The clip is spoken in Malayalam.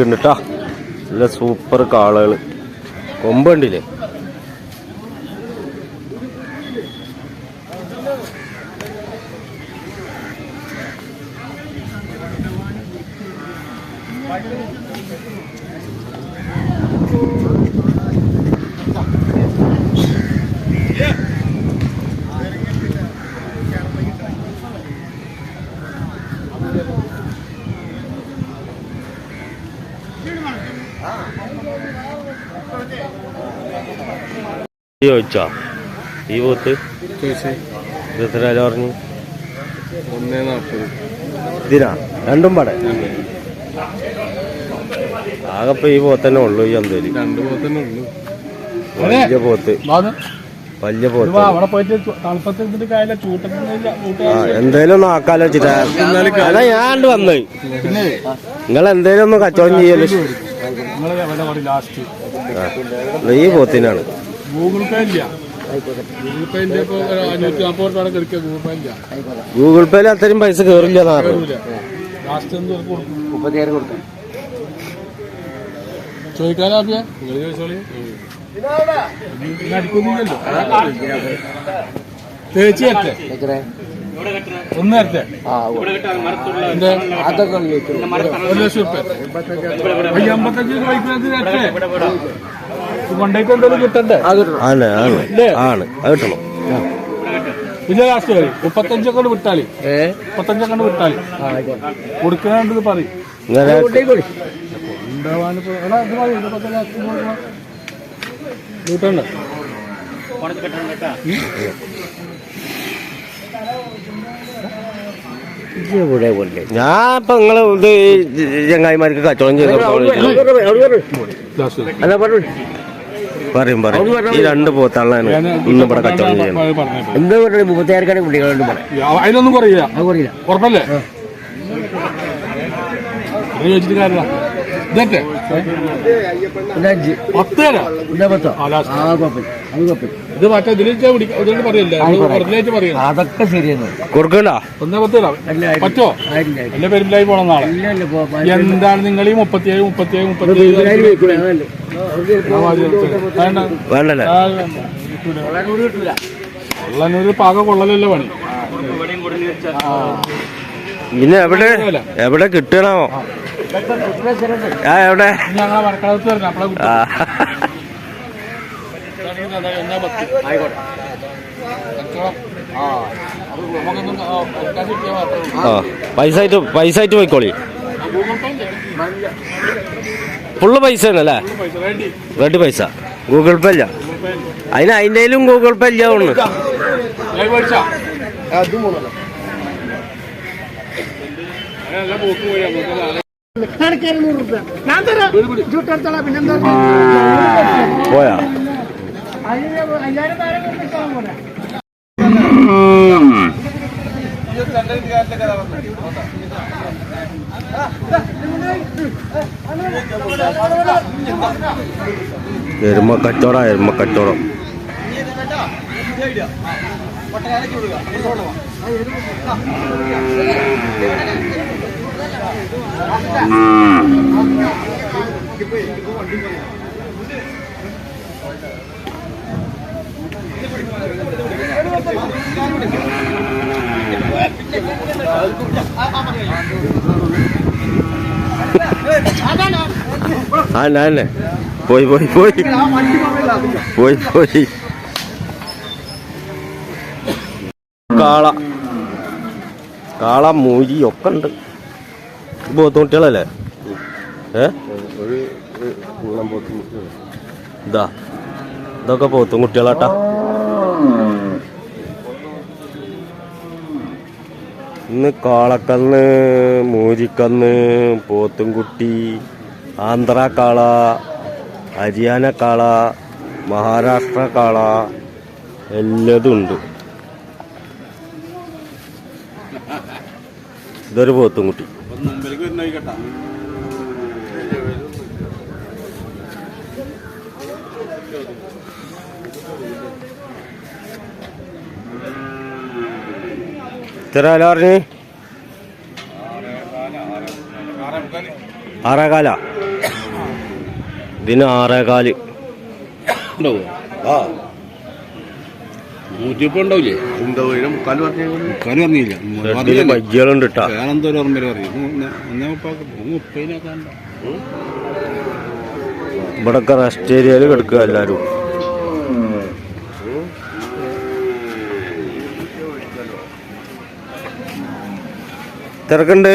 കേട്ടോ നല്ല സൂപ്പർ കാളകള് കൊമ്പ് കണ്ടില്ലേ? ചോദിച്ചോ ഈ പോത്ത് എത്ര വില പറഞ്ഞു? 140. ഇതിനാ രണ്ടും പട ആകെപ്പോ ഈ പോത്തന്നെ ഉള്ളു. ഈ എന്തേലും വലിയ പോത്ത് വലിയ പോത്ത് എന്തേലും ഒന്ന് ആക്കാലോ വെച്ചിട്ടാ. അതാ ഞാൻ വന്നത്. നിങ്ങൾ എന്തേലും ഒന്ന് കച്ചവടം ചെയ്യല്ലോ. ഈ പോത്തിനാണ്. ഗൂഗിൾ പേയിൽ അത്രയും പൈസ കേറില്ല. ചോദിക്കാനോ തേച്ചി ഒന്ന് തരട്ടെ. 1 ലക്ഷം റുപ്യ 55 കൊണ്ടേക്ക് എന്തെങ്കിലും കിട്ടണ്ടേ? ആണ് അത് കിട്ടണം. പിന്നെ ലാസ്റ്റ് 35 കൊണ്ട് വിട്ടാലി 35 കൊണ്ട് വിട്ടാലി കൊടുക്കാണ്ട് പറയും. കൂട്ടണ്ട ഞാൻ ഇപ്പൊ നിങ്ങള് ഇത് ചങ്ങായിമാർക്ക് കച്ചവടം ചെയ്ത പറയും ഈ 2 പോത്താളാണ് ഇന്ന് ഇവിടെ കച്ചവടം ചെയ്യുന്നത്. എന്താ പറയുക 36 കുട്ടികളുണ്ട്. അതിനൊന്നും കുറയില്ല. ഉറപ്പല്ലേ? ചോദിച്ചിട്ട് കാര്യമില്ല. ഇതൊക്കെ 10 ഇത് മറ്റേ ഇതിലേക്ക് പറയല്ലേ? അതൊക്കെ ശരിയാണ്. കൊടുക്കണ്ട 110 പറ്റോ? എന്റെ പെരുമ്പിലായി പോണം നാളെ. എന്താണ് നിങ്ങൾ ഈ 37 വേണ്ടല്ലേ? കൊള്ളനൂര് പാക കൊള്ളലല്ലേ പണി. പിന്നെ എവിടെ കിട്ടണോ? എവിടെ? ഞങ്ങളെ മറക്കാലത്ത് വരണം. പൈസ ആയിട്ട് പോയിക്കോളി. ഫുള്ള് പൈസ ആണല്ലേ? റെഡി പൈസ. ഗൂഗിൾ പേ ഇല്ല. അതിൻ്റെയിലും ഗൂഗിൾ പേ ഇല്ല. ഒന്ന് പോയാ എരുമ കച്ചവടം. അല്ലേ പോയി കാള മൂരി ഒക്കെ ഉണ്ട്. പോത്തുകുട്ടികളല്ലേ? ഇതൊക്കെ പോത്തും കുട്ടികളാട്ടാ. ഇന്ന് കാളക്കന്ന്, മൂരിക്കന്ന്, പോത്തുംകുട്ടി, ആന്ധ്ര കാള, ഹരിയാന കാള, മഹാരാഷ്ട്ര കാള എല്ലതും ഉണ്ട്. ഇതൊരു പോത്തുംകുട്ടി. എത്ര വില പറഞ്ഞ്? 6.25. ഇതിന് 6.25. ബജ്ജികളുണ്ട് കേട്ടാ. ഇവിടൊക്കെ റെസ്റ്റ് ഏരിയയിൽ കിടക്കുക എല്ലാരും. തിരക്കുണ്ട്.